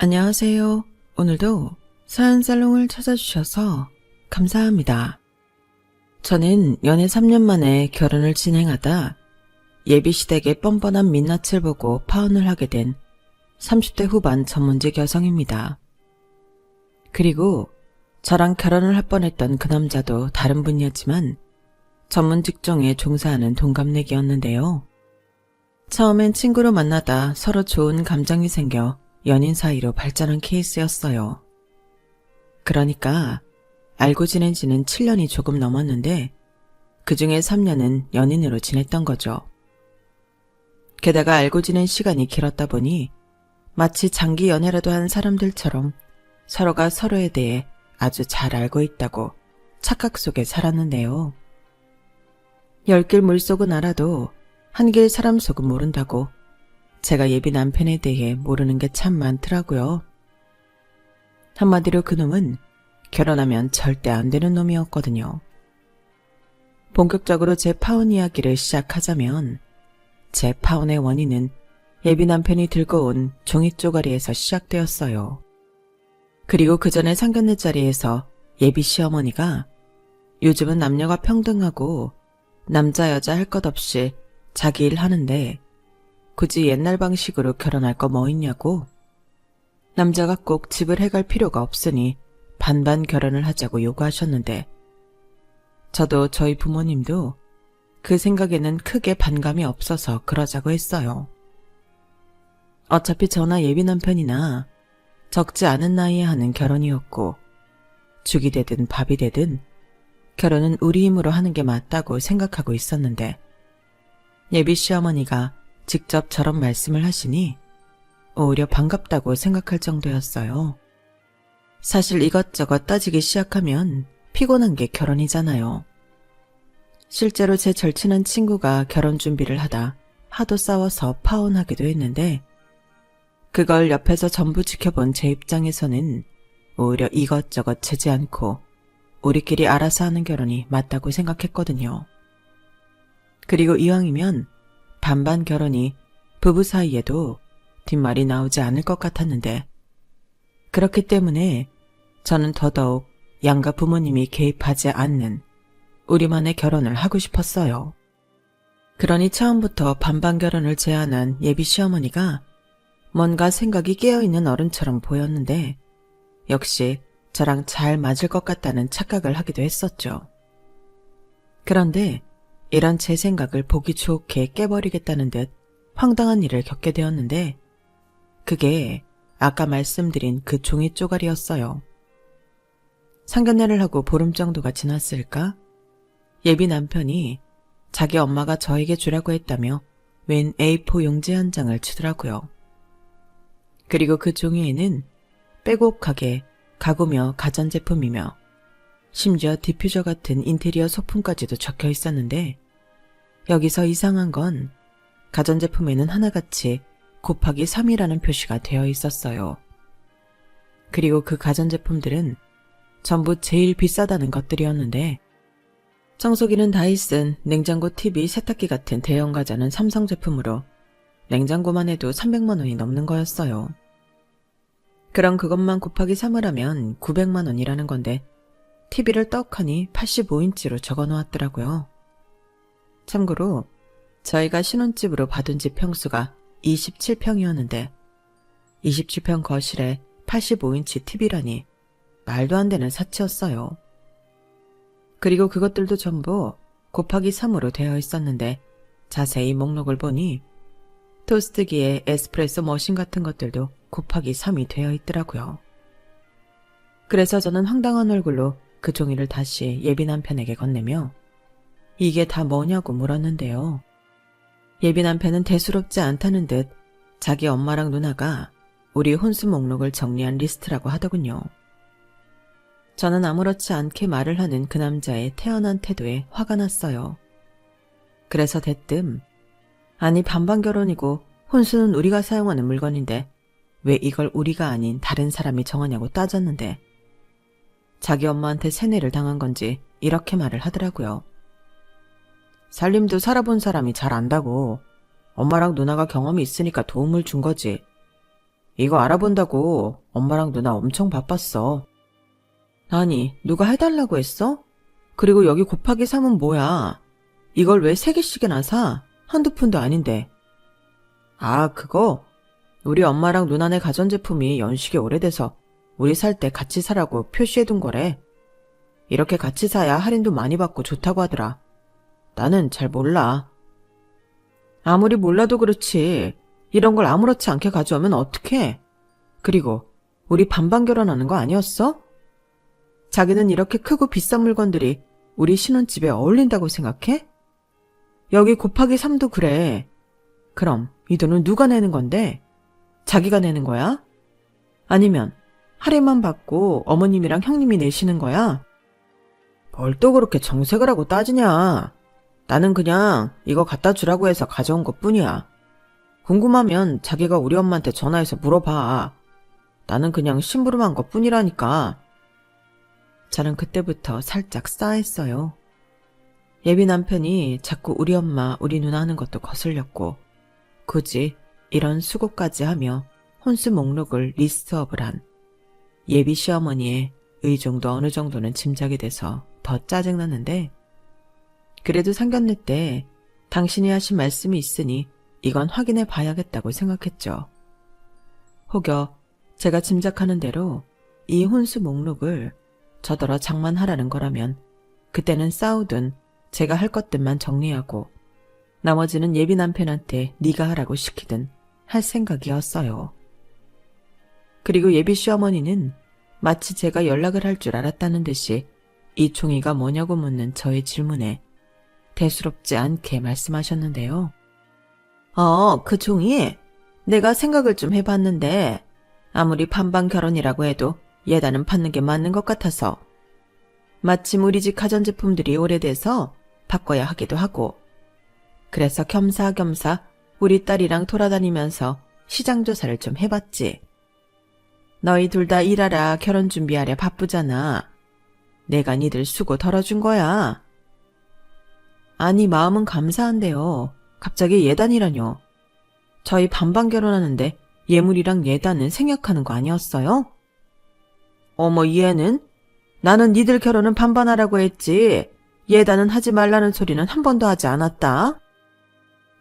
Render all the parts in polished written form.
안녕하세요. 오늘도 사연살롱을 찾아주셔서 감사합니다. 저는 연애 3년 만에 결혼을 진행하다 예비시댁의 뻔뻔한 민낯을 보고 파혼을 하게 된 30대 후반 전문직 여성입니다. 그리고 저랑 결혼을 할 뻔했던 그 남자도 다른 분이었지만 전문 직종에 종사하는 동갑내기였는데요. 처음엔 친구로 만나다 서로 좋은 감정이 생겨 연인 사이로 발전한 케이스였어요. 그러니까 알고 지낸 지는 7년이 조금 넘었는데 그중에 3년은 연인으로 지냈던 거죠. 게다가 알고 지낸 시간이 길었다 보니 마치 장기 연애라도 한 사람들처럼 서로가 서로에 대해 아주 잘 알고 있다고 착각 속에 살았는데요. 열길 물속은 알아도 한길 사람 속은 모른다고 제가 예비 남편에 대해 모르는 게 참 많더라고요. 한마디로 그놈은 결혼하면 절대 안 되는 놈이었거든요. 본격적으로 제 파혼 이야기를 시작하자면 제 파혼의 원인은 예비 남편이 들고 온 종이 쪼가리에서 시작되었어요. 그리고 그 전에 상견례 자리에서 예비 시어머니가 요즘은 남녀가 평등하고 남자 여자 할 것 없이 자기 일 하는데 굳이 옛날 방식으로 결혼할 거 뭐 있냐고, 남자가 꼭 집을 해갈 필요가 없으니 반반 결혼을 하자고 요구하셨는데 저도 저희 부모님도 그 생각에는 크게 반감이 없어서 그러자고 했어요. 어차피 저나 예비 남편이나 적지 않은 나이에 하는 결혼이었고 죽이 되든 밥이 되든 결혼은 우리 힘으로 하는 게 맞다고 생각하고 있었는데 예비 시어머니가 직접 저런 말씀을 하시니 오히려 반갑다고 생각할 정도였어요. 사실 이것저것 따지기 시작하면 피곤한 게 결혼이잖아요. 실제로 제 절친한 친구가 결혼 준비를 하다 하도 싸워서 파혼하기도 했는데 그걸 옆에서 전부 지켜본 제 입장에서는 오히려 이것저것 재지 않고 우리끼리 알아서 하는 결혼이 맞다고 생각했거든요. 그리고 이왕이면 반반 결혼이 부부 사이에도 뒷말이 나오지 않을 것 같았는데 그렇기 때문에 저는 더더욱 양가 부모님이 개입하지 않는 우리만의 결혼을 하고 싶었어요. 그러니 처음부터 반반 결혼을 제안한 예비 시어머니가 뭔가 생각이 깨어있는 어른처럼 보였는데 역시 저랑 잘 맞을 것 같다는 착각을 하기도 했었죠. 그런데 이런 제 생각을 보기 좋게 깨버리겠다는 듯 황당한 일을 겪게 되었는데 그게 아까 말씀드린 그 종이 쪼가리였어요. 상견례를 하고 보름 정도가 지났을까? 예비 남편이 자기 엄마가 저에게 주라고 했다며 웬 A4 용지 한 장을 주더라고요. 그리고 그 종이에는 빼곡하게 가구며 가전제품이며 심지어 디퓨저 같은 인테리어 소품까지도 적혀 있었는데 여기서 이상한 건 가전제품에는 하나같이 곱하기 3이라는 표시가 되어 있었어요. 그리고 그 가전제품들은 전부 제일 비싸다는 것들이었는데 청소기는 다이슨, 냉장고, TV, 세탁기 같은 대형 가전은 삼성 제품으로 냉장고만 해도 300만 원이 넘는 거였어요. 그럼 그것만 곱하기 3을 하면 900만 원이라는 건데 TV를 떡하니 85인치로 적어놓았더라고요. 참고로 저희가 신혼집으로 받은 집 평수가 27평이었는데 27평 거실에 85인치 TV라니 말도 안 되는 사치였어요. 그리고 그것들도 전부 곱하기 3으로 되어 있었는데 자세히 목록을 보니 토스트기에 에스프레소 머신 같은 것들도 곱하기 3이 되어 있더라고요. 그래서 저는 황당한 얼굴로 그 종이를 다시 예비 남편에게 건네며 이게 다 뭐냐고 물었는데요. 예비 남편은 대수롭지 않다는 듯 자기 엄마랑 누나가 우리 혼수 목록을 정리한 리스트라고 하더군요. 저는 아무렇지 않게 말을 하는 그 남자의 태연한 태도에 화가 났어요. 그래서 대뜸 아니 반반 결혼이고 혼수는 우리가 사용하는 물건인데 왜 이걸 우리가 아닌 다른 사람이 정하냐고 따졌는데 자기 엄마한테 세뇌를 당한 건지 이렇게 말을 하더라고요. 살림도 살아본 사람이 잘 안다고. 엄마랑 누나가 경험이 있으니까 도움을 준 거지. 이거 알아본다고 엄마랑 누나 엄청 바빴어. 아니, 누가 해달라고 했어? 그리고 여기 곱하기 3은 뭐야? 이걸 왜 3개씩이나 사? 한두 푼도 아닌데. 아, 그거? 우리 엄마랑 누나네 가전제품이 연식이 오래돼서 우리 살 때 같이 사라고 표시해둔 거래. 이렇게 같이 사야 할인도 많이 받고 좋다고 하더라. 나는 잘 몰라. 아무리 몰라도 그렇지. 이런 걸 아무렇지 않게 가져오면 어떡해? 그리고 우리 반반 결혼하는 거 아니었어? 자기는 이렇게 크고 비싼 물건들이 우리 신혼집에 어울린다고 생각해? 여기 곱하기 3도 그래. 그럼 이 돈은 누가 내는 건데? 자기가 내는 거야? 아니면 할인만 받고 어머님이랑 형님이 내시는 거야? 뭘 또 그렇게 정색을 하고 따지냐. 나는 그냥 이거 갖다 주라고 해서 가져온 것뿐이야. 궁금하면 자기가 우리 엄마한테 전화해서 물어봐. 나는 그냥 심부름한 것뿐이라니까. 저는 그때부터 살짝 싸했어요. 예비 남편이 자꾸 우리 엄마, 우리 누나 하는 것도 거슬렸고 굳이 이런 수고까지 하며 혼수 목록을 리스트업을 한 예비 시어머니의 의중도 어느 정도는 짐작이 돼서 더 짜증났는데 그래도 상견례 때 당신이 하신 말씀이 있으니 이건 확인해 봐야겠다고 생각했죠. 혹여 제가 짐작하는 대로 이 혼수 목록을 저더러 장만하라는 거라면 그때는 싸우든 제가 할 것들만 정리하고 나머지는 예비 남편한테 네가 하라고 시키든 할 생각이었어요. 그리고 예비 시어머니는 마치 제가 연락을 할 줄 알았다는 듯이 이 종이가 뭐냐고 묻는 저의 질문에 대수롭지 않게 말씀하셨는데요. 그 종이 내가 생각을 좀 해봤는데 아무리 반반 결혼이라고 해도 예단은 받는 게 맞는 것 같아서 마침 우리 집 가전제품들이 오래돼서 바꿔야 하기도 하고 그래서 겸사겸사 우리 딸이랑 돌아다니면서 시장조사를 좀 해봤지. 너희 둘 다 일하라 결혼 준비하랴 바쁘잖아. 내가 니들 수고 덜어준 거야. 아니 마음은 감사한데요. 갑자기 예단이라뇨. 저희 반반 결혼하는데 예물이랑 예단은 생략하는 거 아니었어요? 어머 얘는? 나는 니들 결혼은 반반하라고 했지 예단은 하지 말라는 소리는 한 번도 하지 않았다.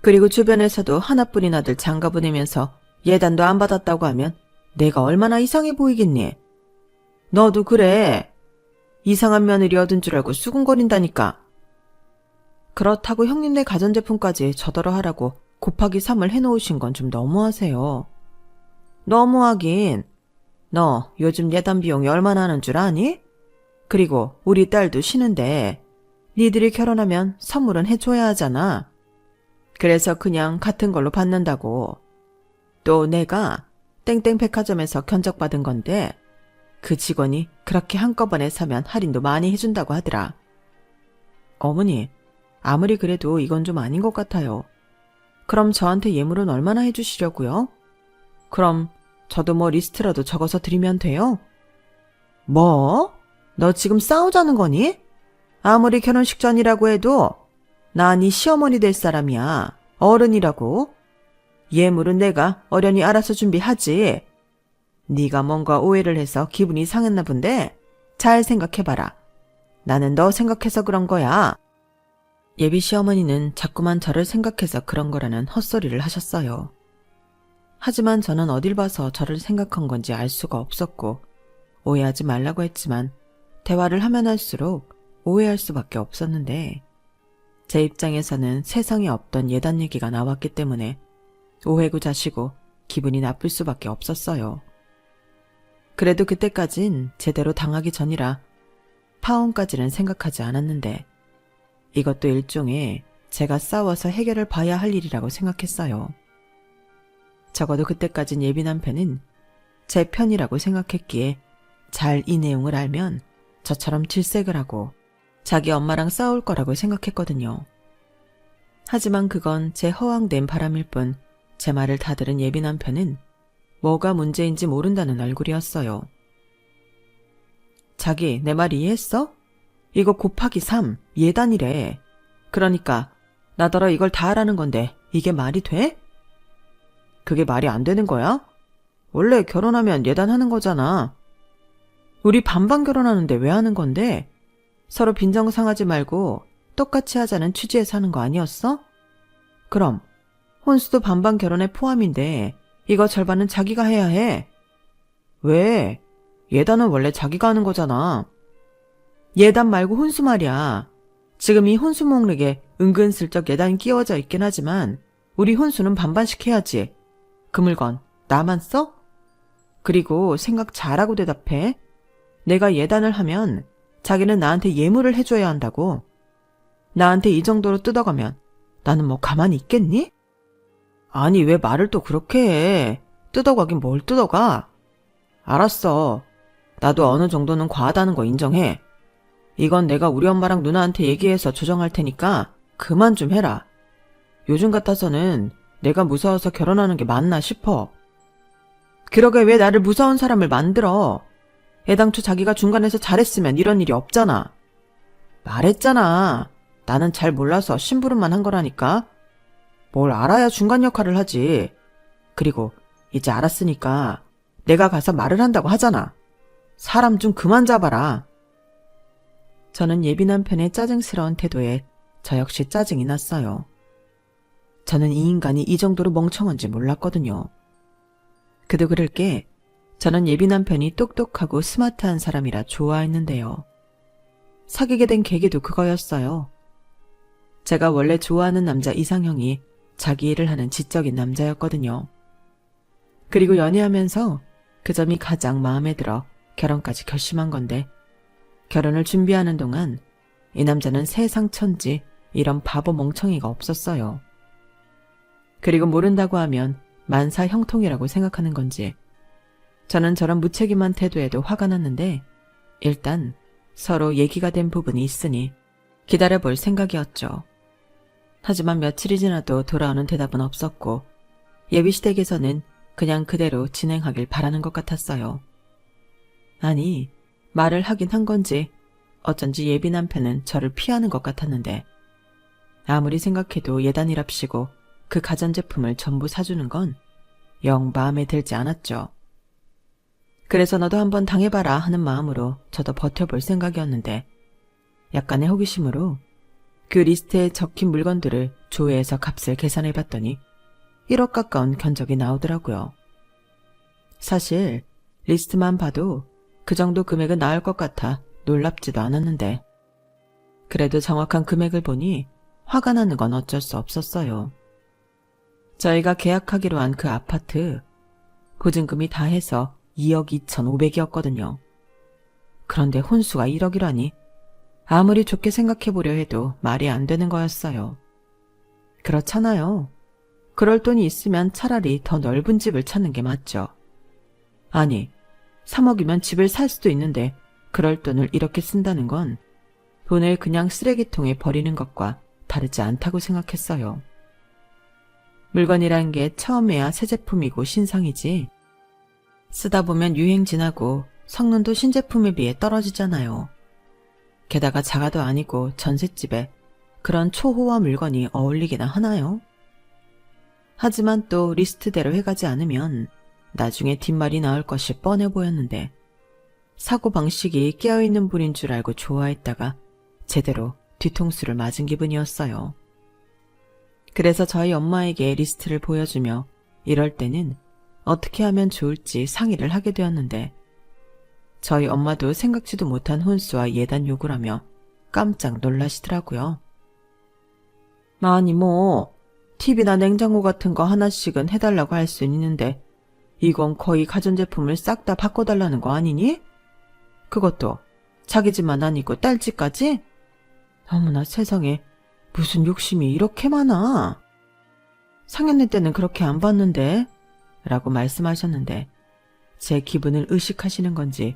그리고 주변에서도 하나뿐인 아들 장가 보내면서 예단도 안 받았다고 하면 내가 얼마나 이상해 보이겠니? 너도 그래. 이상한 며느리 얻은 줄 알고 수군거린다니까. 그렇다고 형님네 가전제품까지 저더러 하라고 곱하기 3을 해놓으신 건 좀 너무하세요. 너무하긴. 너 요즘 예단 비용이 얼마나 하는 줄 아니? 그리고 우리 딸도 쉬는데 니들이 결혼하면 선물은 해줘야 하잖아. 그래서 그냥 같은 걸로 받는다고. 또 내가 땡땡 백화점에서 견적받은 건데 그 직원이 그렇게 한꺼번에 사면 할인도 많이 해준다고 하더라. 어머니, 아무리 그래도 이건 좀 아닌 것 같아요. 그럼 저한테 예물은 얼마나 해주시려고요? 그럼 저도 뭐 리스트라도 적어서 드리면 돼요? 뭐? 너 지금 싸우자는 거니? 아무리 결혼식 전이라고 해도 나 네 시어머니 될 사람이야. 어른이라고. 예물은 내가 어련히 알아서 준비하지. 네가 뭔가 오해를 해서 기분이 상했나 본데 잘 생각해봐라. 나는 너 생각해서 그런 거야. 예비 시어머니는 자꾸만 저를 생각해서 그런 거라는 헛소리를 하셨어요. 하지만 저는 어딜 봐서 저를 생각한 건지 알 수가 없었고 오해하지 말라고 했지만 대화를 하면 할수록 오해할 수밖에 없었는데 제 입장에서는 세상에 없던 예단 얘기가 나왔기 때문에 오해구자시고 기분이 나쁠 수밖에 없었어요. 그래도 그때까진 제대로 당하기 전이라 파혼까지는 생각하지 않았는데 이것도 일종의 제가 싸워서 해결을 봐야 할 일이라고 생각했어요. 적어도 그때까진 예비 남편은 제 편이라고 생각했기에 잘 이 내용을 알면 저처럼 질색을 하고 자기 엄마랑 싸울 거라고 생각했거든요. 하지만 그건 제 허황된 바람일 뿐 제 말을 다 들은 예비 남편은 뭐가 문제인지 모른다는 얼굴이었어요. 자기 내 말 이해했어? 이거 곱하기 3 예단이래. 그러니까 나더러 이걸 다 하라는 건데 이게 말이 돼? 그게 말이 안 되는 거야? 원래 결혼하면 예단하는 거잖아. 우리 반반 결혼하는데 왜 하는 건데? 서로 빈정상하지 말고 똑같이 하자는 취지에서 하는 거 아니었어? 그럼 혼수도 반반 결혼에 포함인데 이거 절반은 자기가 해야 해. 왜? 예단은 원래 자기가 하는 거잖아. 예단 말고 혼수 말이야. 지금 이 혼수 목록에 은근슬쩍 예단이 끼워져 있긴 하지만 우리 혼수는 반반씩 해야지. 그 물건 나만 써? 그리고 생각 잘하고 대답해. 내가 예단을 하면 자기는 나한테 예물을 해줘야 한다고. 나한테 이 정도로 뜯어가면 나는 뭐 가만히 있겠니? 아니 왜 말을 또 그렇게 해. 뜯어가긴 뭘 뜯어가. 알았어. 나도 어느 정도는 과하다는 거 인정해. 이건 내가 우리 엄마랑 누나한테 얘기해서 조정할 테니까 그만 좀 해라. 요즘 같아서는 내가 무서워서 결혼하는 게 맞나 싶어. 그러게 왜 나를 무서운 사람을 만들어. 애당초 자기가 중간에서 잘했으면 이런 일이 없잖아. 말했잖아. 나는 잘 몰라서 심부름만 한 거라니까. 뭘 알아야 중간 역할을 하지. 그리고 이제 알았으니까 내가 가서 말을 한다고 하잖아. 사람 좀 그만 잡아라. 저는 예비 남편의 짜증스러운 태도에 저 역시 짜증이 났어요. 저는 이 인간이 이 정도로 멍청한지 몰랐거든요. 그도 그럴 게 저는 예비 남편이 똑똑하고 스마트한 사람이라 좋아했는데요. 사귀게 된 계기도 그거였어요. 제가 원래 좋아하는 남자 이상형이 자기 일을 하는 지적인 남자였거든요. 그리고 연애하면서 그 점이 가장 마음에 들어 결혼까지 결심한 건데 결혼을 준비하는 동안 이 남자는 세상 천지 이런 바보 멍청이가 없었어요. 그리고 모른다고 하면 만사 형통이라고 생각하는 건지 저는 저런 무책임한 태도에도 화가 났는데 일단 서로 얘기가 된 부분이 있으니 기다려볼 생각이었죠. 하지만 며칠이 지나도 돌아오는 대답은 없었고 예비시댁에서는 그냥 그대로 진행하길 바라는 것 같았어요. 아니, 말을 하긴 한 건지 어쩐지 예비 남편은 저를 피하는 것 같았는데 아무리 생각해도 예단이랍시고 그 가전제품을 전부 사주는 건 영 마음에 들지 않았죠. 그래서 너도 한번 당해봐라 하는 마음으로 저도 버텨볼 생각이었는데 약간의 호기심으로 그 리스트에 적힌 물건들을 조회해서 값을 계산해봤더니 1억 가까운 견적이 나오더라고요. 사실 리스트만 봐도 그 정도 금액은 나올 것 같아 놀랍지도 않았는데 그래도 정확한 금액을 보니 화가 나는 건 어쩔 수 없었어요. 저희가 계약하기로 한 그 아파트 보증금이 다 해서 2억 2,500이었거든요. 그런데 혼수가 1억이라니 아무리 좋게 생각해보려 해도 말이 안 되는 거였어요. 그렇잖아요. 그럴 돈이 있으면 차라리 더 넓은 집을 찾는 게 맞죠. 아니, 3억이면 집을 살 수도 있는데 그럴 돈을 이렇게 쓴다는 건 돈을 그냥 쓰레기통에 버리는 것과 다르지 않다고 생각했어요. 물건이란 게 처음에야 새 제품이고 신상이지 쓰다 보면 유행 지나고 성능도 신제품에 비해 떨어지잖아요. 게다가 자가도 아니고 전셋집에 그런 초호화 물건이 어울리기나 하나요? 하지만 또 리스트대로 해가지 않으면 나중에 뒷말이 나올 것이 뻔해 보였는데 사고방식이 깨어있는 분인 줄 알고 좋아했다가 제대로 뒤통수를 맞은 기분이었어요. 그래서 저희 엄마에게 리스트를 보여주며 이럴 때는 어떻게 하면 좋을지 상의를 하게 되었는데 저희 엄마도 생각지도 못한 혼수와 예단 요구라며 깜짝 놀라시더라고요. 아니 뭐 TV나 냉장고 같은 거 하나씩은 해달라고 할 수 있는데 이건 거의 가전제품을 싹 다 바꿔달라는 거 아니니? 그것도 자기 집만 아니고 딸 집까지? 어머나 세상에 무슨 욕심이 이렇게 많아. 상견례 때는 그렇게 안 봤는데 라고 말씀하셨는데 제 기분을 의식하시는 건지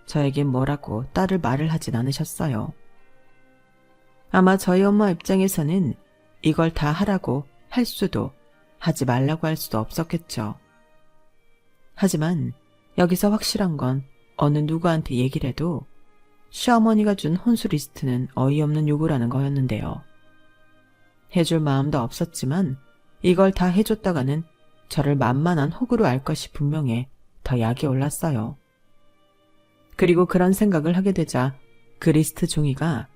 저에게 뭐라고 딸을 말을 하진 않으셨어요. 아마 저희 엄마 입장에서는 이걸 다 하라고 할 수도 하지 말라고 할 수도 없었겠죠. 하지만 여기서 확실한 건 어느 누구한테 얘기를 해도 시어머니가 준 혼수 리스트는 어이없는 요구라는 거였는데요. 해줄 마음도 없었지만 이걸 다 해줬다가는 저를 만만한 호구로 알 것이 분명해 더 약이 올랐어요. 그리고 그런 생각을 하게 되자 그 리스트 종이가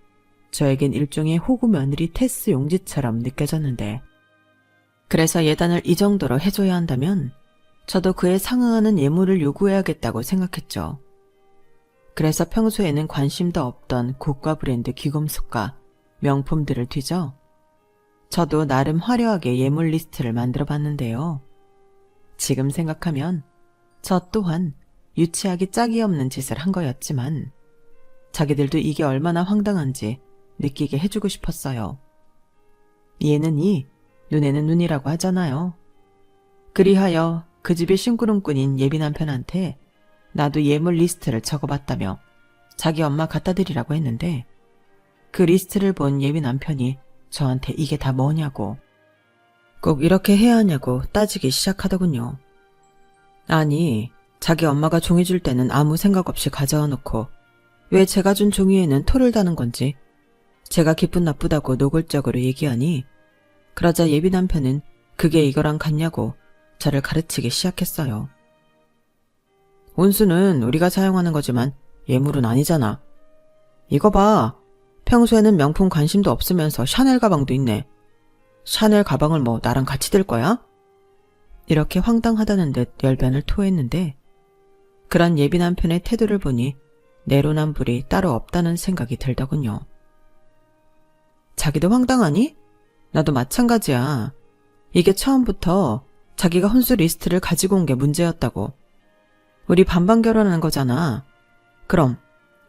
저에겐 일종의 호구 며느리 테스 용지처럼 느껴졌는데, 그래서 예단을 이 정도로 해줘야 한다면 저도 그에 상응하는 예물을 요구해야겠다고 생각했죠. 그래서 평소에는 관심도 없던 고가 브랜드 귀금속과 명품들을 뒤져 저도 나름 화려하게 예물 리스트를 만들어 봤는데요. 지금 생각하면 저 또한 유치하기 짝이 없는 짓을 한 거였지만 자기들도 이게 얼마나 황당한지 느끼게 해주고 싶었어요. 이에는 이, 눈에는 눈이라고 하잖아요. 그리하여 그 집의 심부름꾼인 예비 남편한테 나도 예물 리스트를 적어봤다며 자기 엄마 갖다 드리라고 했는데, 그 리스트를 본 예비 남편이 저한테 이게 다 뭐냐고, 꼭 이렇게 해야 하냐고 따지기 시작하더군요. 아니, 자기 엄마가 종이 줄 때는 아무 생각 없이 가져와 놓고 왜 제가 준 종이에는 토를 다는 건지 제가 기분 나쁘다고 노골적으로 얘기하니, 그러자 예비 남편은 그게 이거랑 같냐고 저를 가르치기 시작했어요. 온수는 우리가 사용하는 거지만 예물은 아니잖아. 이거 봐. 평소에는 명품 관심도 없으면서 샤넬 가방도 있네. 샤넬 가방을 뭐 나랑 같이 들 거야? 이렇게 황당하다는 듯 열변을 토했는데, 그런 예비 남편의 태도를 보니 내로남불이 따로 없다는 생각이 들더군요. 자기도 황당하니? 나도 마찬가지야. 이게 처음부터 자기가 혼수 리스트를 가지고 온 게 문제였다고. 우리 반반 결혼하는 거잖아. 그럼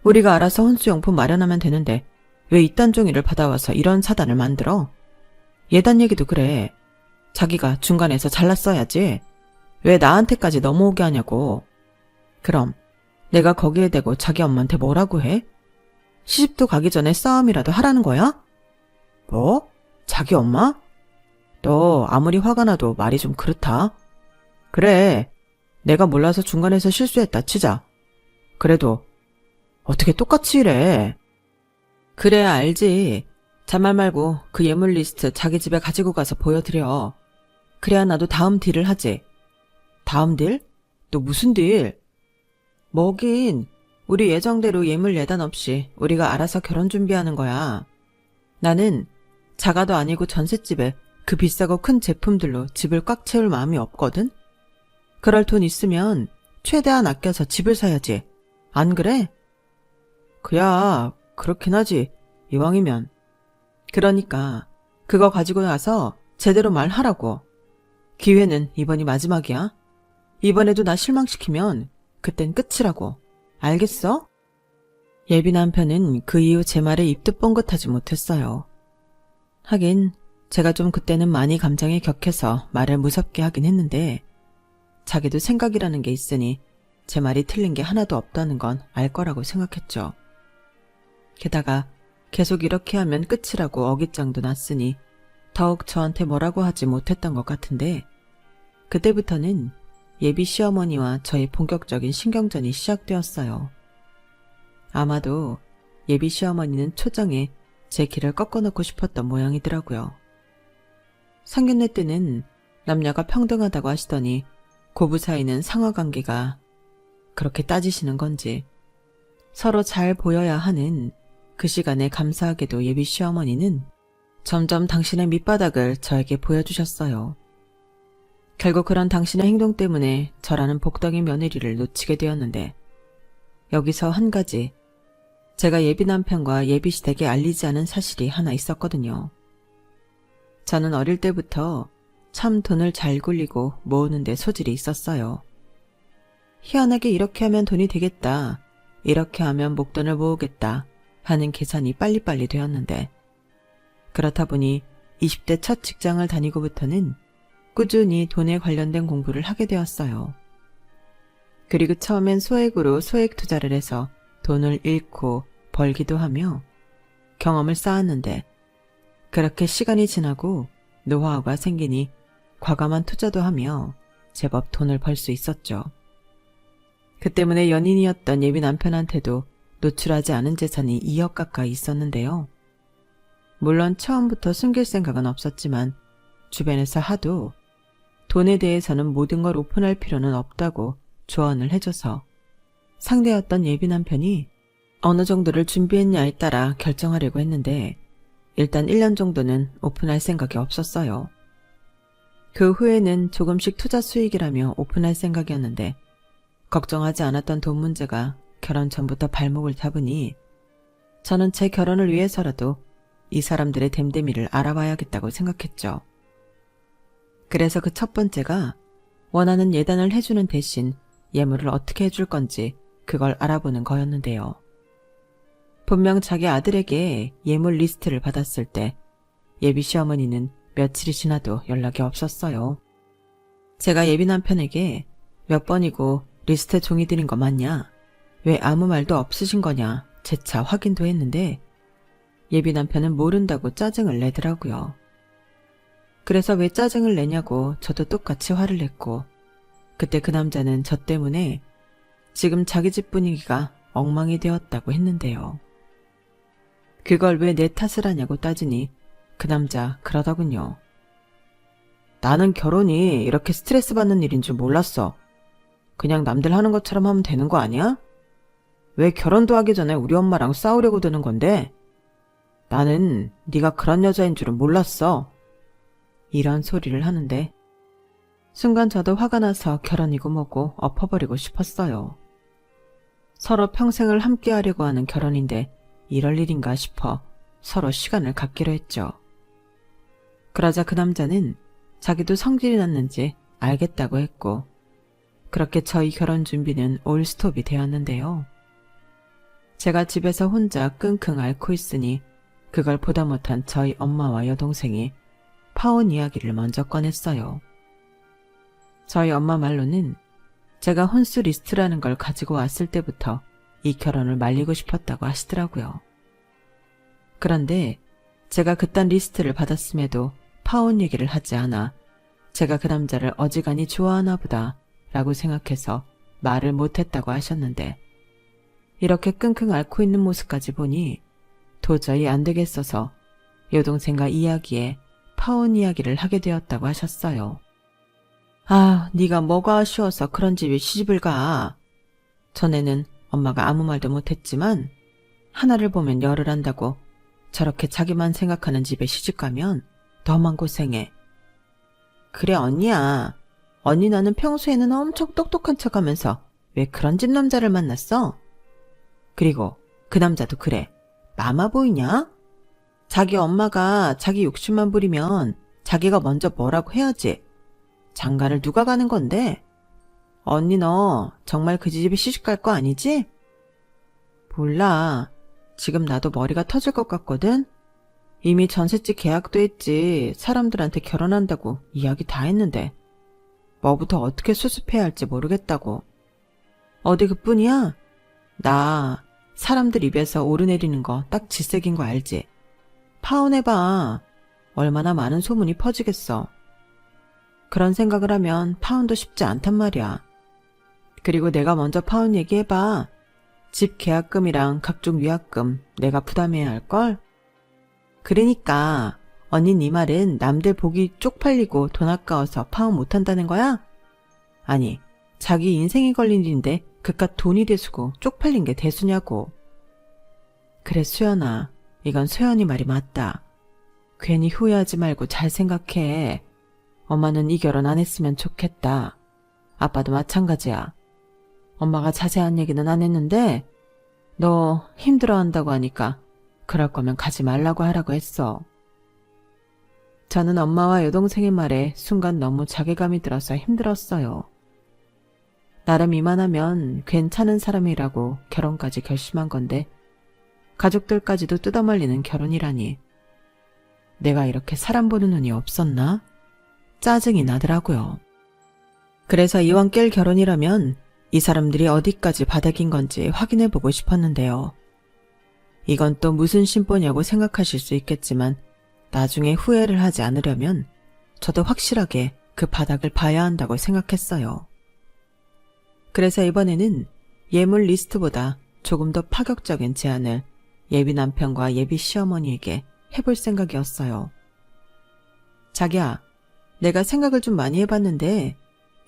우리가 알아서 혼수용품 마련하면 되는데 왜 이딴 종이를 받아와서 이런 사단을 만들어? 예단 얘기도 그래. 자기가 중간에서 잘랐어야지. 왜 나한테까지 넘어오게 하냐고. 그럼 내가 거기에 대고 자기 엄마한테 뭐라고 해? 시집도 가기 전에 싸움이라도 하라는 거야? 뭐? 자기 엄마? 너 아무리 화가 나도 말이 좀 그렇다. 그래, 내가 몰라서 중간에서 실수했다 치자. 그래도 어떻게 똑같이 이래? 그래야 알지. 잔말 말고 그 예물 리스트 자기 집에 가지고 가서 보여드려. 그래야 나도 다음 딜을 하지. 다음 딜? 또 무슨 딜? 뭐긴, 우리 예정대로 예물 예단 없이 우리가 알아서 결혼 준비하는 거야. 나는 자가도 아니고 전셋집에 그 비싸고 큰 제품들로 집을 꽉 채울 마음이 없거든? 그럴 돈 있으면 최대한 아껴서 집을 사야지. 안 그래? 그야, 그렇긴 하지. 이왕이면. 그러니까 그거 가지고 나서 제대로 말하라고. 기회는 이번이 마지막이야. 이번에도 나 실망시키면 그땐 끝이라고. 알겠어? 예비 남편은 그 이후 제 말에 입도 뻥긋하지 못했어요. 하긴 제가 좀 그때는 많이 감정에 격해서 말을 무섭게 하긴 했는데, 자기도 생각이라는 게 있으니 제 말이 틀린 게 하나도 없다는 건 알 거라고 생각했죠. 게다가 계속 이렇게 하면 끝이라고 어깃장도 났으니 더욱 저한테 뭐라고 하지 못했던 것 같은데, 그때부터는 예비 시어머니와 저의 본격적인 신경전이 시작되었어요. 아마도 예비 시어머니는 초장에 제 길을 꺾어놓고 싶었던 모양이더라고요. 상견례 때는 남녀가 평등하다고 하시더니 고부 사이는 상하관계가 그렇게 따지시는 건지, 서로 잘 보여야 하는 그 시간에 감사하게도 예비 시어머니는 점점 당신의 밑바닥을 저에게 보여주셨어요. 결국 그런 당신의 행동 때문에 저라는 복덩이 며느리를 놓치게 되었는데, 여기서 한 가지 제가 예비 남편과 예비 시댁에 알리지 않은 사실이 하나 있었거든요. 저는 어릴 때부터 참 돈을 잘 굴리고 모으는 데 소질이 있었어요. 희한하게 이렇게 하면 돈이 되겠다, 이렇게 하면 목돈을 모으겠다 하는 계산이 빨리빨리 되었는데, 그렇다 보니 20대 첫 직장을 다니고부터는 꾸준히 돈에 관련된 공부를 하게 되었어요. 그리고 처음엔 소액으로 소액 투자를 해서 돈을 잃고 벌기도 하며 경험을 쌓았는데, 그렇게 시간이 지나고 노하우가 생기니 과감한 투자도 하며 제법 돈을 벌 수 있었죠. 그 때문에 연인이었던 예비 남편한테도 노출하지 않은 재산이 2억 가까이 있었는데요. 물론 처음부터 숨길 생각은 없었지만 주변에서 하도 돈에 대해서는 모든 걸 오픈할 필요는 없다고 조언을 해줘서 상대였던 예비 남편이 어느 정도를 준비했냐에 따라 결정하려고 했는데 일단 1년 정도는 오픈할 생각이 없었어요. 그 후에는 조금씩 투자 수익이라며 오픈할 생각이었는데 걱정하지 않았던 돈 문제가 결혼 전부터 발목을 잡으니 저는 제 결혼을 위해서라도 이 사람들의 댐데미를 알아봐야겠다고 생각했죠. 그래서 그 첫 번째가 원하는 예단을 해주는 대신 예물을 어떻게 해줄 건지 그걸 알아보는 거였는데요. 분명 자기 아들에게 예물 리스트를 받았을 때 예비 시어머니는 며칠이 지나도 연락이 없었어요. 제가 예비 남편에게 몇 번이고 리스트 종이 드린 거 맞냐? 왜 아무 말도 없으신 거냐? 재차 확인도 했는데 예비 남편은 모른다고 짜증을 내더라고요. 그래서 왜 짜증을 내냐고 저도 똑같이 화를 냈고 그때 그 남자는 저 때문에 지금 자기 집 분위기가 엉망이 되었다고 했는데요. 그걸 왜 내 탓을 하냐고 따지니 그 남자 그러더군요. 나는 결혼이 이렇게 스트레스 받는 일인 줄 몰랐어. 그냥 남들 하는 것처럼 하면 되는 거 아니야? 왜 결혼도 하기 전에 우리 엄마랑 싸우려고 드는 건데? 나는 네가 그런 여자인 줄은 몰랐어. 이런 소리를 하는데 순간 저도 화가 나서 결혼이고 뭐고 엎어버리고 싶었어요. 서로 평생을 함께 하려고 하는 결혼인데 이럴 일인가 싶어 서로 시간을 갖기로 했죠. 그러자 그 남자는 자기도 성질이 났는지 알겠다고 했고 그렇게 저희 결혼 준비는 올 스톱이 되었는데요. 제가 집에서 혼자 끙끙 앓고 있으니 그걸 보다 못한 저희 엄마와 여동생이 파혼 이야기를 먼저 꺼냈어요. 저희 엄마 말로는 제가 혼수 리스트라는 걸 가지고 왔을 때부터 이 결혼을 말리고 싶었다고 하시더라고요. 그런데 제가 그딴 리스트를 받았음에도 파혼 얘기를 하지 않아 제가 그 남자를 어지간히 좋아하나 보다 라고 생각해서 말을 못했다고 하셨는데 이렇게 끙끙 앓고 있는 모습까지 보니 도저히 안 되겠어서 여동생과 이야기에 파혼 이야기를 하게 되었다고 하셨어요. 아, 네가 뭐가 아쉬워서 그런 집에 시집을 가. 전에는 엄마가 아무 말도 못했지만 하나를 보면 열을 한다고 저렇게 자기만 생각하는 집에 시집가면 너만 고생해. 그래 언니야. 언니 나는 평소에는 엄청 똑똑한 척하면서 왜 그런 집 남자를 만났어? 그리고 그 남자도 그래. 마마 보이냐? 자기 엄마가 자기 욕심만 부리면 자기가 먼저 뭐라고 해야지. 장가를 누가 가는 건데? 언니 너 정말 그 집에 시집갈 거 아니지? 몰라. 지금 나도 머리가 터질 것 같거든? 이미 전셋집 계약도 했지. 사람들한테 결혼한다고 이야기 다 했는데 뭐부터 어떻게 수습해야 할지 모르겠다고. 어디 그뿐이야? 나 사람들 입에서 오르내리는 거 딱 질색인 거 알지? 파혼해봐. 얼마나 많은 소문이 퍼지겠어. 그런 생각을 하면 파혼도 쉽지 않단 말이야. 그리고 내가 먼저 파혼 얘기해봐. 집 계약금이랑 각종 위약금 내가 부담해야 할걸? 그러니까 언니 네 말은 남들 보기 쪽팔리고 돈 아까워서 파혼 못한다는 거야? 아니 자기 인생이 걸린 일인데 그깟 돈이 대수고 쪽팔린 게 대수냐고. 그래 수연아, 이건 소연이 말이 맞다. 괜히 후회하지 말고 잘 생각해. 엄마는 이 결혼 안 했으면 좋겠다. 아빠도 마찬가지야. 엄마가 자세한 얘기는 안 했는데 너 힘들어한다고 하니까 그럴 거면 가지 말라고 하라고 했어. 저는 엄마와 여동생의 말에 순간 너무 자괴감이 들어서 힘들었어요. 나름 이만하면 괜찮은 사람이라고 결혼까지 결심한 건데 가족들까지도 뜯어말리는 결혼이라니. 내가 이렇게 사람 보는 눈이 없었나? 짜증이 나더라고요. 그래서 이왕 깰 결혼이라면 이 사람들이 어디까지 바닥인 건지 확인해보고 싶었는데요. 이건 또 무슨 심보냐고 생각하실 수 있겠지만 나중에 후회를 하지 않으려면 저도 확실하게 그 바닥을 봐야 한다고 생각했어요. 그래서 이번에는 예물 리스트보다 조금 더 파격적인 제안을 예비 남편과 예비 시어머니에게 해볼 생각이었어요. 자기야, 내가 생각을 좀 많이 해봤는데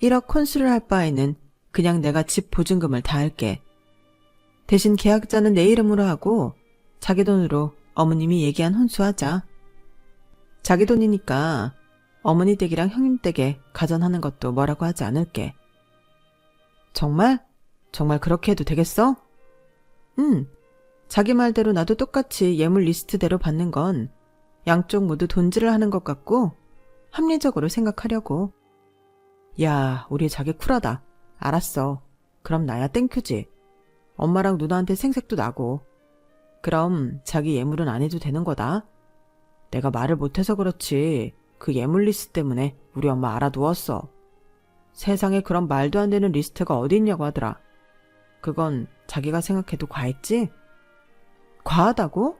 1억 혼수를 할 바에는 그냥 내가 집 보증금을 다 할게. 대신 계약자는 내 이름으로 하고 자기 돈으로 어머님이 얘기한 혼수하자. 자기 돈이니까 어머니 댁이랑 형님 댁에 가전하는 것도 뭐라고 하지 않을게. 정말? 정말 그렇게 해도 되겠어? 응. 자기 말대로 나도 똑같이 예물 리스트대로 받는 건 양쪽 모두 돈질을 하는 것 같고 합리적으로 생각하려고. 야, 우리 자기 쿨하다. 알았어. 그럼 나야 땡큐지. 엄마랑 누나한테 생색도 나고. 그럼 자기 예물은 안 해도 되는 거다. 내가 말을 못해서 그렇지 그 예물 리스트 때문에 우리 엄마 알아두었어. 세상에 그런 말도 안 되는 리스트가 어디 있냐고 하더라. 그건 자기가 생각해도 과했지? 과하다고?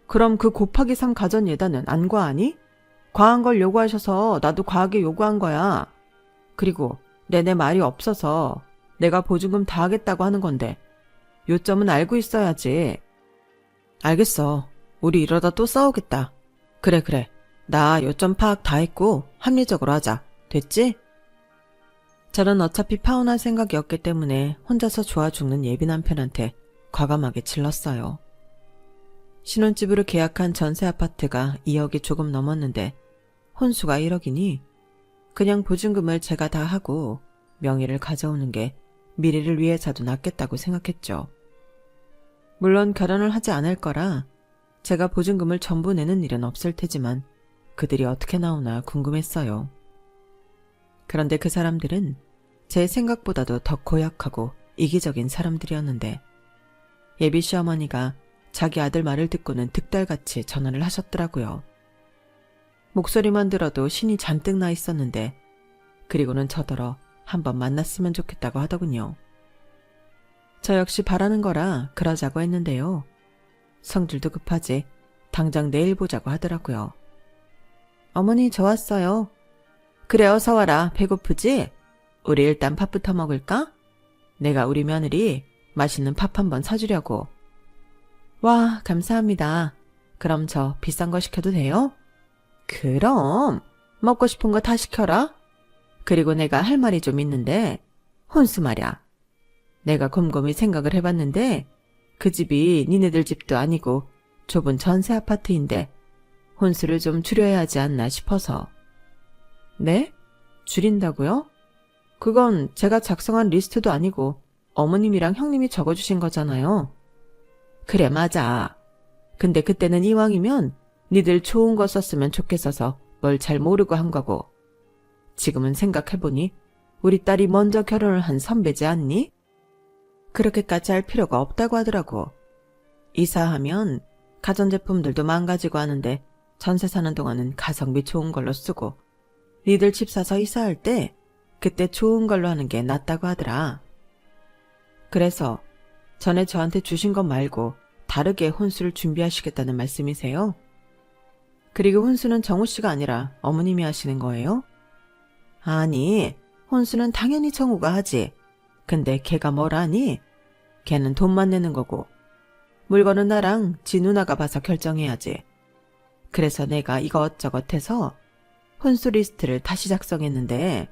그럼 그 곱하기 3 가전 예단은 안 과하니? 과한 걸 요구하셔서 나도 과하게 요구한 거야. 그리고 내내 말이 없어서 내가 보증금 다 하겠다고 하는 건데 요점은 알고 있어야지. 알겠어. 우리 이러다 또 싸우겠다. 그래. 나 요점 파악 다 했고 합리적으로 하자. 됐지? 저는 어차피 파혼할 생각이었기 때문에 혼자서 좋아 죽는 예비 남편한테 과감하게 질렀어요. 신혼집으로 계약한 전세 아파트가 2억이 조금 넘었는데 혼수가 1억이니 그냥 보증금을 제가 다 하고 명의를 가져오는 게 미래를 위해서도 낫겠다고 생각했죠. 물론 결혼을 하지 않을 거라 제가 보증금을 전부 내는 일은 없을 테지만 그들이 어떻게 나오나 궁금했어요. 그런데 그 사람들은 제 생각보다도 더 고약하고 이기적인 사람들이었는데 예비 시어머니가 자기 아들 말을 듣고는 득달같이 전화를 하셨더라고요. 목소리만 들어도 신이 잔뜩 나 있었는데 그리고는 저더러 한번 만났으면 좋겠다고 하더군요. 저 역시 바라는 거라 그러자고 했는데요. 성질도 급하지 당장 내일 보자고 하더라고요. 어머니 저 왔어요. 그래 어서 와라. 배고프지? 우리 일단 밥부터 먹을까? 내가 우리 며느리 맛있는 밥 한번 사주려고. 와 감사합니다. 그럼 저 비싼 거 시켜도 돼요? 그럼 먹고 싶은 거 다 시켜라. 그리고 내가 할 말이 좀 있는데 혼수 말야. 내가 곰곰이 생각을 해봤는데 그 집이 니네들 집도 아니고 좁은 전세 아파트인데 혼수를 좀 줄여야 하지 않나 싶어서. 네? 줄인다고요? 그건 제가 작성한 리스트도 아니고 어머님이랑 형님이 적어주신 거잖아요. 그래 맞아. 근데 그때는 이왕이면 니들 좋은 거 썼으면 좋겠어서 뭘 잘 모르고 한 거고. 지금은 생각해보니 우리 딸이 먼저 결혼을 한 선배지 않니? 그렇게까지 할 필요가 없다고 하더라고. 이사하면 가전제품들도 망가지고 하는데 전세 사는 동안은 가성비 좋은 걸로 쓰고 니들 집 사서 이사할 때 그때 좋은 걸로 하는 게 낫다고 하더라. 그래서 전에 저한테 주신 것 말고 다르게 혼수를 준비하시겠다는 말씀이세요? 그리고 혼수는 정우 씨가 아니라 어머님이 하시는 거예요? 아니, 혼수는 당연히 정우가 하지. 근데 걔가 뭘 하니? 걔는 돈만 내는 거고 물건은 나랑 지 누나가 봐서 결정해야지. 그래서 내가 이것저것 해서 혼수 리스트를 다시 작성했는데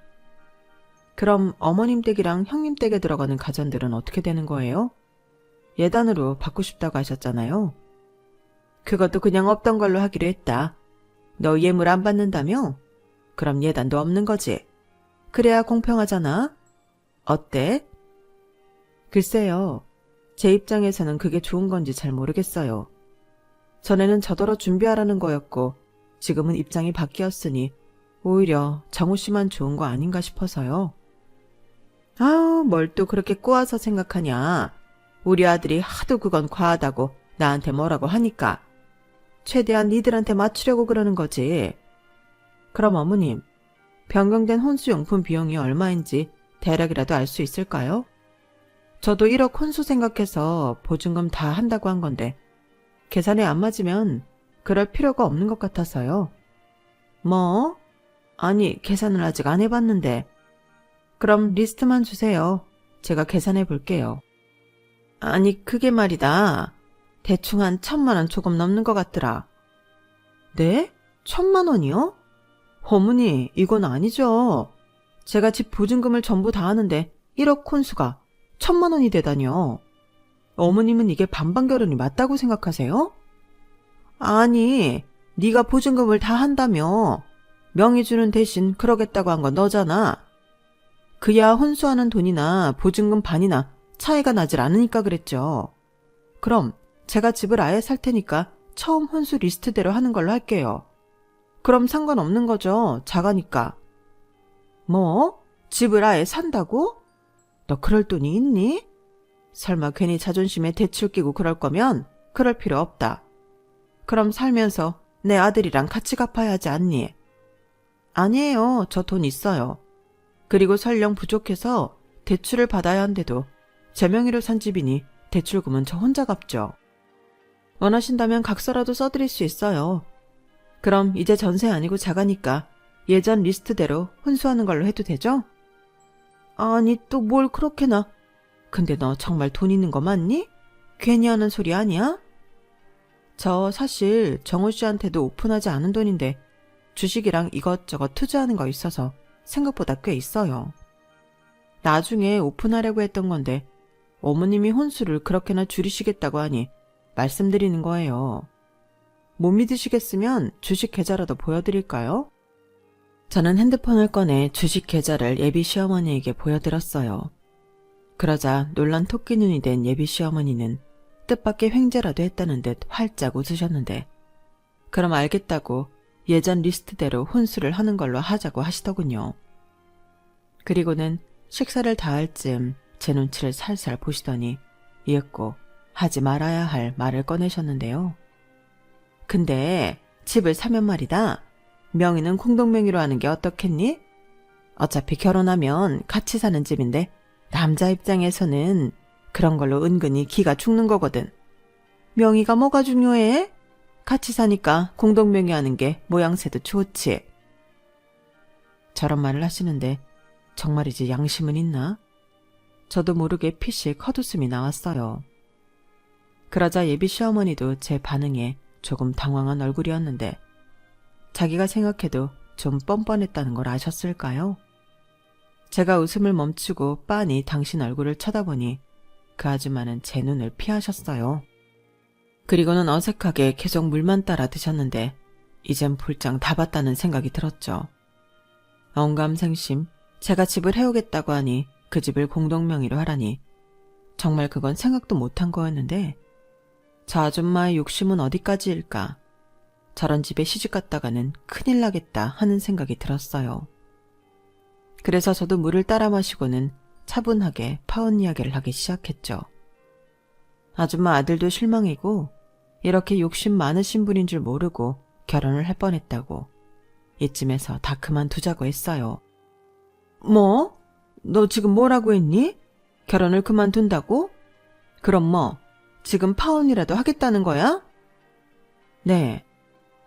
그럼 어머님 댁이랑 형님 댁에 들어가는 가전들은 어떻게 되는 거예요? 예단으로 받고 싶다고 하셨잖아요. 그것도 그냥 없던 걸로 하기로 했다. 너 예물 안 받는다며? 그럼 예단도 없는 거지. 그래야 공평하잖아. 어때? 글쎄요. 제 입장에서는 그게 좋은 건지 잘 모르겠어요. 전에는 저더러 준비하라는 거였고 지금은 입장이 바뀌었으니 오히려 정우 씨만 좋은 거 아닌가 싶어서요. 아우 뭘 또 그렇게 꼬아서 생각하냐. 우리 아들이 하도 그건 과하다고 나한테 뭐라고 하니까 최대한 니들한테 맞추려고 그러는 거지. 그럼 어머님, 변경된 혼수용품 비용이 얼마인지 대략이라도 알 수 있을까요? 저도 1억 혼수 생각해서 보증금 다 한다고 한 건데 계산이 안 맞으면 그럴 필요가 없는 것 같아서요. 뭐? 아니 계산을 아직 안 해봤는데. 그럼 리스트만 주세요. 제가 계산해 볼게요. 아니 그게 말이다. 대충 한 1,000만 원 조금 넘는 것 같더라. 네? 1,000만 원이요? 어머니 이건 아니죠. 제가 집 보증금을 전부 다 하는데 1억 혼수가 1,000만 원이 되다뇨. 어머님은 이게 반반 결혼이 맞다고 생각하세요? 아니, 네가 보증금을 다 한다며. 명의 주는 대신 그러겠다고 한 건 너잖아. 그야 혼수하는 돈이나 보증금 반이나 차이가 나질 않으니까 그랬죠. 그럼 제가 집을 아예 살 테니까 처음 혼수 리스트대로 하는 걸로 할게요. 그럼 상관없는 거죠. 작아니까. 뭐? 집을 아예 산다고? 너 그럴 돈이 있니? 설마 괜히 자존심에 대출 끼고 그럴 거면 그럴 필요 없다. 그럼 살면서 내 아들이랑 같이 갚아야 하지 않니? 아니에요. 저 돈 있어요. 그리고 설령 부족해서 대출을 받아야 한데도 제 명의로 산 집이니 대출금은 저 혼자 갚죠. 원하신다면 각서라도 써드릴 수 있어요. 그럼 이제 전세 아니고 자가니까 예전 리스트대로 혼수하는 걸로 해도 되죠? 아니 또 뭘 그렇게나. 근데 너 정말 돈 있는 거 맞니? 괜히 하는 소리 아니야? 저 사실 정우 씨한테도 오픈하지 않은 돈인데 주식이랑 이것저것 투자하는 거 있어서 생각보다 꽤 있어요. 나중에 오픈하려고 했던 건데 어머님이 혼수를 그렇게나 줄이시겠다고 하니 말씀드리는 거예요. 못 믿으시겠으면 주식 계좌라도 보여드릴까요? 저는 핸드폰을 꺼내 주식 계좌를 예비 시어머니에게 보여드렸어요. 그러자 놀란 토끼 눈이 된 예비 시어머니는 뜻밖의 횡재라도 했다는 듯 활짝 웃으셨는데 그럼 알겠다고 예전 리스트대로 혼수를 하는 걸로 하자고 하시더군요. 그리고는 식사를 다 할 즈음 제 눈치를 살살 보시더니 이윽고 하지 말아야 할 말을 꺼내셨는데요. 근데 집을 사면 말이다. 명의는 공동명의로 하는 게 어떻겠니? 어차피 결혼하면 같이 사는 집인데 남자 입장에서는 그런 걸로 은근히 기가 죽는 거거든. 명의가 뭐가 중요해? 같이 사니까 공동명의 하는 게 모양새도 좋지. 저런 말을 하시는데 정말이지 양심은 있나? 저도 모르게 피식 헛웃음이 나왔어요. 그러자 예비 시어머니도 제 반응에 조금 당황한 얼굴이었는데 자기가 생각해도 좀 뻔뻔했다는 걸 아셨을까요? 제가 웃음을 멈추고 빤히 당신 얼굴을 쳐다보니 그 아줌마는 제 눈을 피하셨어요. 그리고는 어색하게 계속 물만 따라 드셨는데 이젠 볼장 다 봤다는 생각이 들었죠. 언감생심 제가 집을 해오겠다고 하니 그 집을 공동명의로 하라니 정말 그건 생각도 못한 거였는데 저 아줌마의 욕심은 어디까지일까? 저런 집에 시집갔다가는 큰일 나겠다 하는 생각이 들었어요. 그래서 저도 물을 따라 마시고는 차분하게 파혼 이야기를 하기 시작했죠. 아줌마 아들도 실망이고 이렇게 욕심 많으신 분인 줄 모르고 결혼을 할 뻔했다고 이쯤에서 다 그만두자고 했어요. 뭐? 너 지금 뭐라고 했니? 결혼을 그만둔다고? 그럼 뭐 지금 파혼이라도 하겠다는 거야? 네.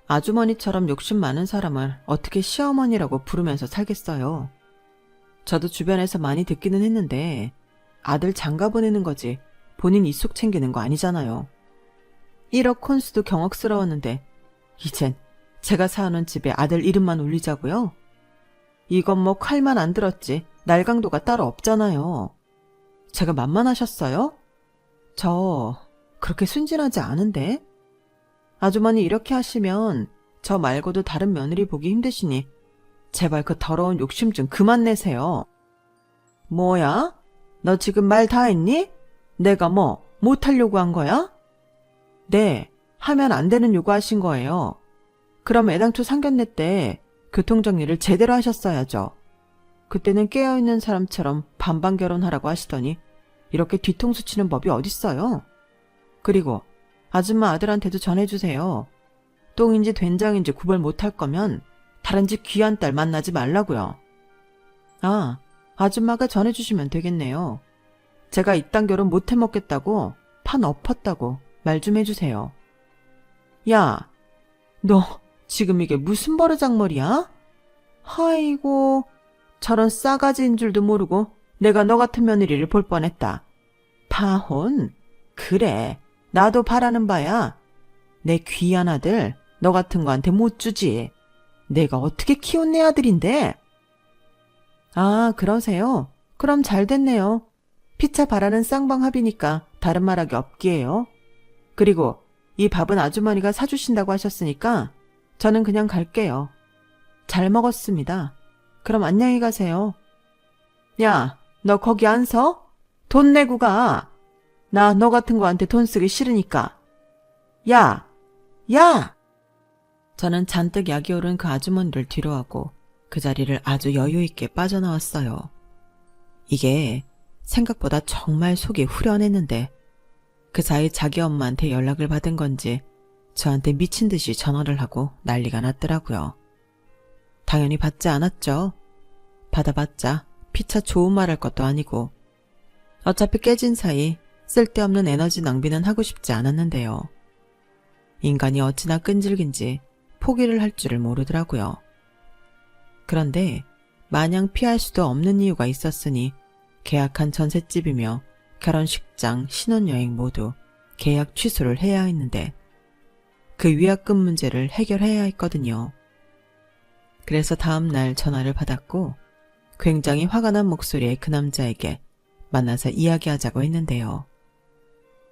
아주머니처럼 욕심 많은 사람을 어떻게 시어머니라고 부르면서 살겠어요. 저도 주변에서 많이 듣기는 했는데 아들 장가 보내는 거지 본인 이속 챙기는 거 아니잖아요. 1억 혼수도 경악스러웠는데 이젠 제가 사는 집에 아들 이름만 올리자고요? 이건 뭐 칼만 안 들었지 날강도가 따로 없잖아요. 제가 만만하셨어요? 저 그렇게 순진하지 않은데? 아주머니 이렇게 하시면 저 말고도 다른 며느리 보기 힘드시니 제발 그 더러운 욕심 좀 그만 내세요. 뭐야? 너 지금 말 다 했니? 내가 뭐 못하려고 한 거야? 네, 하면 안 되는 요구하신 거예요. 그럼 애당초 상견례 때 교통정리를 제대로 하셨어야죠. 그때는 깨어있는 사람처럼 반반 결혼하라고 하시더니 이렇게 뒤통수 치는 법이 어딨어요? 그리고 아줌마 아들한테도 전해주세요. 똥인지 된장인지 구별 못할 거면 다른 집 귀한 딸 만나지 말라고요. 아, 아줌마가 전해주시면 되겠네요. 제가 이딴 결혼 못 해먹겠다고 판 엎었다고 말 좀 해주세요. 야, 너 지금 이게 무슨 버르장머리야? 아이고, 저런 싸가지인 줄도 모르고 내가 너 같은 며느리를 볼 뻔했다. 파혼? 그래, 나도 바라는 바야. 내 귀한 아들 너 같은 거한테 못 주지. 내가 어떻게 키운 내 아들인데? 아, 그러세요? 그럼 잘 됐네요. 피차 바라는 쌍방합이니까 다른 말하기 없기에요. 그리고 이 밥은 아주머니가 사주신다고 하셨으니까 저는 그냥 갈게요. 잘 먹었습니다. 그럼 안녕히 가세요. 야, 너 거기 안 서? 돈 내고 가. 나 너 같은 거한테 돈 쓰기 싫으니까. 야! 야! 저는 잔뜩 약이 오른 그 아주머니를 뒤로하고 그 자리를 아주 여유있게 빠져나왔어요. 이게 생각보다 정말 속이 후련했는데 그 사이 자기 엄마한테 연락을 받은 건지 저한테 미친 듯이 전화를 하고 난리가 났더라고요. 당연히 받지 않았죠. 받아봤자 피차 좋은 말 할 것도 아니고 어차피 깨진 사이 쓸데없는 에너지 낭비는 하고 싶지 않았는데요. 인간이 어찌나 끈질긴지 포기를 할 줄을 모르더라고요. 그런데 마냥 피할 수도 없는 이유가 있었으니 계약한 전셋집이며 결혼식장, 신혼여행 모두 계약 취소를 해야 했는데 그 위약금 문제를 해결해야 했거든요. 그래서 다음날 전화를 받았고 굉장히 화가 난 목소리의 그 남자에게 만나서 이야기하자고 했는데요.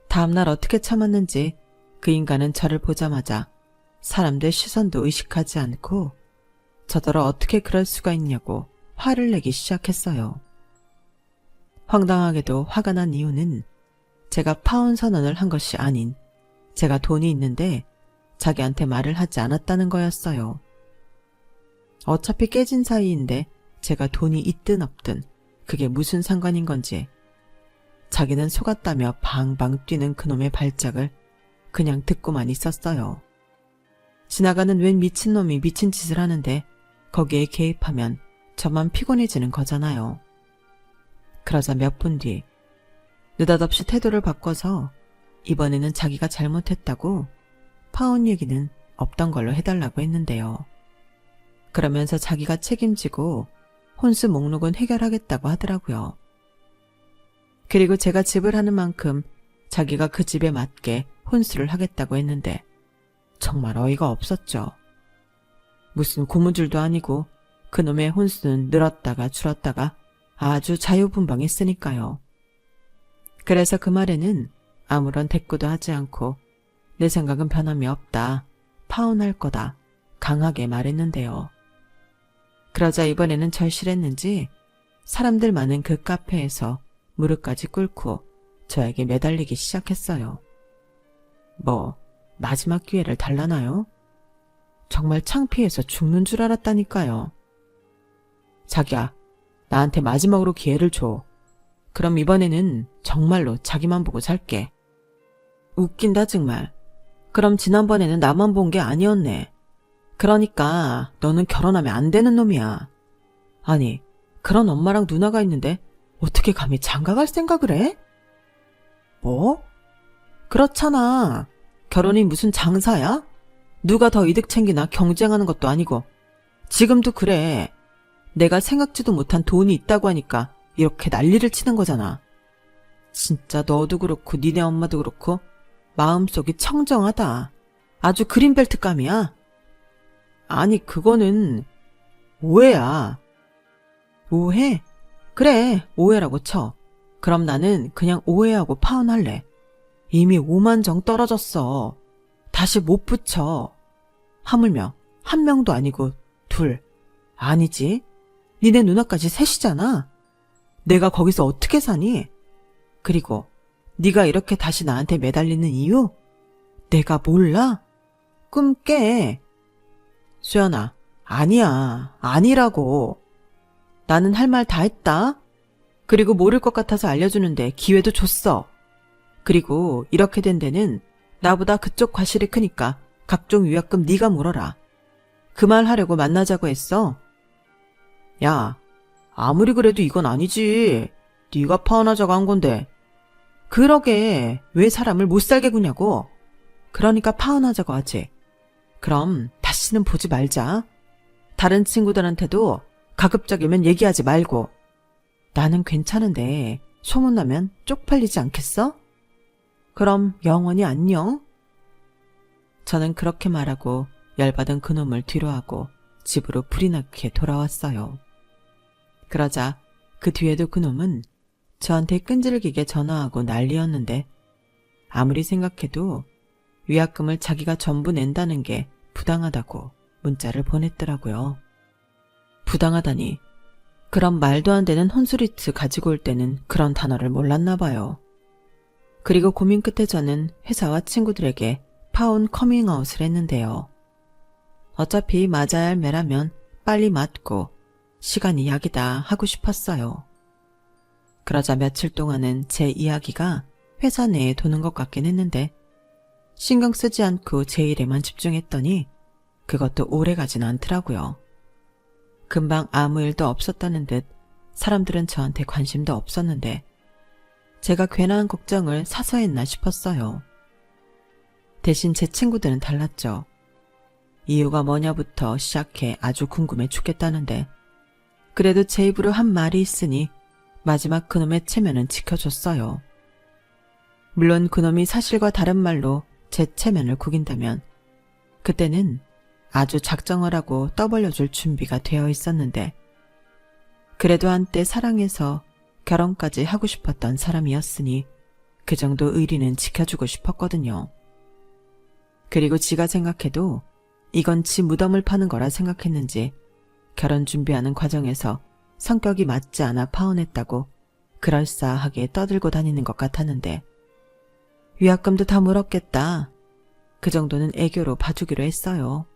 다음날 어떻게 참았는지 그 인간은 저를 보자마자 사람들 시선도 의식하지 않고 저더러 어떻게 그럴 수가 있냐고 화를 내기 시작했어요. 황당하게도 화가 난 이유는 제가 파혼 선언을 한 것이 아닌 제가 돈이 있는데 자기한테 말을 하지 않았다는 거였어요. 어차피 깨진 사이인데 제가 돈이 있든 없든 그게 무슨 상관인 건지 자기는 속았다며 방방 뛰는 그놈의 발작을 그냥 듣고만 있었어요. 지나가는 웬 미친놈이 미친 짓을 하는데 거기에 개입하면 저만 피곤해지는 거잖아요. 그러자 몇 분 뒤 느닷없이 태도를 바꿔서 이번에는 자기가 잘못했다고 파혼 얘기는 없던 걸로 해달라고 했는데요. 그러면서 자기가 책임지고 혼수 목록은 해결하겠다고 하더라고요. 그리고 제가 집을 하는 만큼 자기가 그 집에 맞게 혼수를 하겠다고 했는데 정말 어이가 없었죠. 무슨 고무줄도 아니고 그놈의 혼수는 늘었다가 줄었다가 아주 자유분방했으니까요. 그래서 그 말에는 아무런 대꾸도 하지 않고 내 생각은 변함이 없다, 파혼할 거다 강하게 말했는데요. 그러자 이번에는 절실했는지 사람들 많은 그 카페에서 무릎까지 꿇고 저에게 매달리기 시작했어요. 뭐 마지막 기회를 달라나요? 정말 창피해서 죽는 줄 알았다니까요. 자기야, 나한테 마지막으로 기회를 줘. 그럼 이번에는 정말로 자기만 보고 살게. 웃긴다 정말. 그럼 지난번에는 나만 본 게 아니었네. 그러니까 너는 결혼하면 안 되는 놈이야. 아니, 그런 엄마랑 누나가 있는데 어떻게 감히 장가갈 생각을 해? 뭐? 그렇잖아. 결혼이 무슨 장사야? 누가 더 이득 챙기나 경쟁하는 것도 아니고. 지금도 그래. 내가 생각지도 못한 돈이 있다고 하니까 이렇게 난리를 치는 거잖아. 진짜 너도 그렇고 니네 엄마도 그렇고 마음속이 청정하다. 아주 그린벨트감이야. 아니 그거는 오해야. 오해? 그래, 오해라고 쳐. 그럼 나는 그냥 오해하고 파혼할래. 이미 5만 정 떨어졌어. 다시 못 붙여. 하물며 한 명도 아니고 둘. 아니지. 니네 누나까지 셋이잖아. 내가 거기서 어떻게 사니? 그리고 네가 이렇게 다시 나한테 매달리는 이유? 내가 몰라? 꿈 깨. 수연아, 아니야. 아니라고. 나는 할 말 다 했다. 그리고 모를 것 같아서 알려주는데 기회도 줬어. 그리고 이렇게 된 데는 나보다 그쪽 과실이 크니까 각종 위약금 네가 물어라. 그 말 하려고 만나자고 했어. 야, 아무리 그래도 이건 아니지. 네가 파혼하자고 한 건데. 그러게 왜 사람을 못 살게 구냐고. 그러니까 파혼하자고 하지. 그럼 다시는 보지 말자. 다른 친구들한테도 가급적이면 얘기하지 말고. 나는 괜찮은데 소문나면 쪽팔리지 않겠어? 그럼 영원히 안녕. 저는 그렇게 말하고 열받은 그놈을 뒤로하고 집으로 불이 나게 돌아왔어요. 그러자 그 뒤에도 그놈은 저한테 끈질기게 전화하고 난리였는데 아무리 생각해도 위약금을 자기가 전부 낸다는 게 부당하다고 문자를 보냈더라고요. 부당하다니. 그런 말도 안 되는 혼수리트 가지고 올 때는 그런 단어를 몰랐나 봐요. 그리고 고민 끝에 저는 회사와 친구들에게 파혼 커밍아웃을 했는데요. 어차피 맞아야 할 매라면 빨리 맞고 시간이 약이다 하고 싶었어요. 그러자 며칠 동안은 제 이야기가 회사 내에 도는 것 같긴 했는데 신경 쓰지 않고 제 일에만 집중했더니 그것도 오래 가진 않더라고요. 금방 아무 일도 없었다는 듯 사람들은 저한테 관심도 없었는데 제가 괜한 걱정을 사서 했나 싶었어요. 대신 제 친구들은 달랐죠. 이유가 뭐냐부터 시작해 아주 궁금해 죽겠다는데 그래도 제 입으로 한 말이 있으니 마지막 그놈의 체면은 지켜줬어요. 물론 그놈이 사실과 다른 말로 제 체면을 구긴다면 그때는 아주 작정을 하고 떠벌려줄 준비가 되어 있었는데 그래도 한때 사랑해서 결혼까지 하고 싶었던 사람이었으니 그 정도 의리는 지켜주고 싶었거든요. 그리고 지가 생각해도 이건 지 무덤을 파는 거라 생각했는지 결혼 준비하는 과정에서 성격이 맞지 않아 파혼했다고 그럴싸하게 떠들고 다니는 것 같았는데 위약금도 다 물었겠다. 그 정도는 애교로 봐주기로 했어요.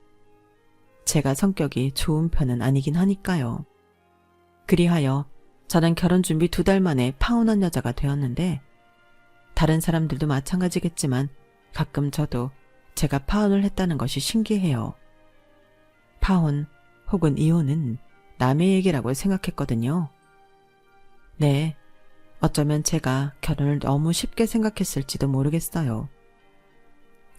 제가 성격이 좋은 편은 아니긴 하니까요. 그리하여 저는 결혼 준비 2달 만에 파혼한 여자가 되었는데 다른 사람들도 마찬가지겠지만 가끔 저도 제가 파혼을 했다는 것이 신기해요. 파혼 혹은 이혼은 남의 얘기라고 생각했거든요. 네, 어쩌면 제가 결혼을 너무 쉽게 생각했을지도 모르겠어요.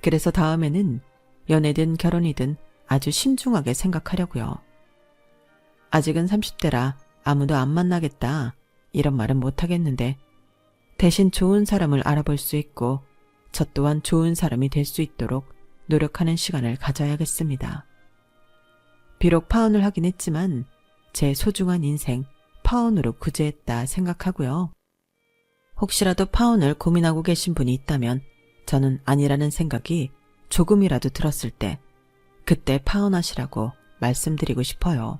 그래서 다음에는 연애든 결혼이든 아주 신중하게 생각하려고요. 아직은 30대라 아무도 안 만나겠다 이런 말은 못하겠는데 대신 좋은 사람을 알아볼 수 있고 저 또한 좋은 사람이 될 수 있도록 노력하는 시간을 가져야겠습니다. 비록 파혼을 하긴 했지만 제 소중한 인생 파혼으로 구제했다 생각하고요. 혹시라도 파혼을 고민하고 계신 분이 있다면 저는 아니라는 생각이 조금이라도 들었을 때 그때 파혼하시라고 말씀드리고 싶어요.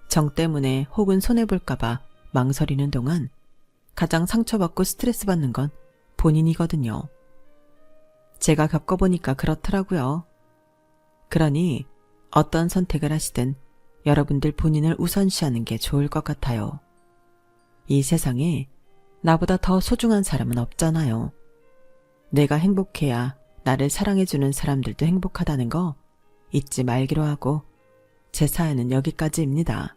정 때문에 혹은 손해볼까봐 망설이는 동안 가장 상처받고 스트레스 받는 건 본인이거든요. 제가 겪어보니까 그렇더라고요. 그러니 어떤 선택을 하시든 여러분들 본인을 우선시하는 게 좋을 것 같아요. 이 세상에 나보다 더 소중한 사람은 없잖아요. 내가 행복해야 나를 사랑해주는 사람들도 행복하다는 거 잊지 말기로 하고 제 사연은 여기까지입니다.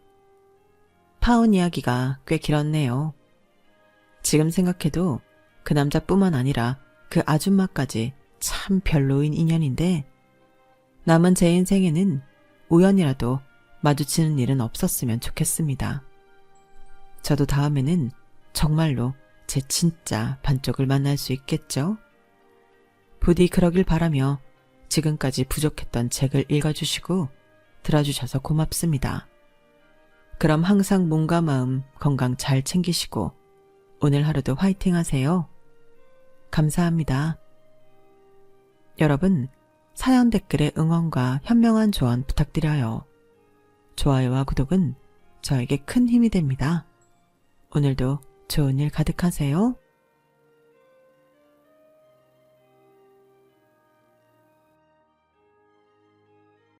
파혼 이야기가 꽤 길었네요. 지금 생각해도 그 남자뿐만 아니라 그 아줌마까지 참 별로인 인연인데 남은 제 인생에는 우연이라도 마주치는 일은 없었으면 좋겠습니다. 저도 다음에는 정말로 제 진짜 반쪽을 만날 수 있겠죠? 부디 그러길 바라며 지금까지 부족했던 책을 읽어주시고 들어주셔서 고맙습니다. 그럼 항상 몸과 마음 건강 잘 챙기시고 오늘 하루도 화이팅 하세요. 감사합니다. 여러분, 사연 댓글에 응원과 현명한 조언 부탁드려요. 좋아요와 구독은 저에게 큰 힘이 됩니다. 오늘도 좋은 일 가득하세요.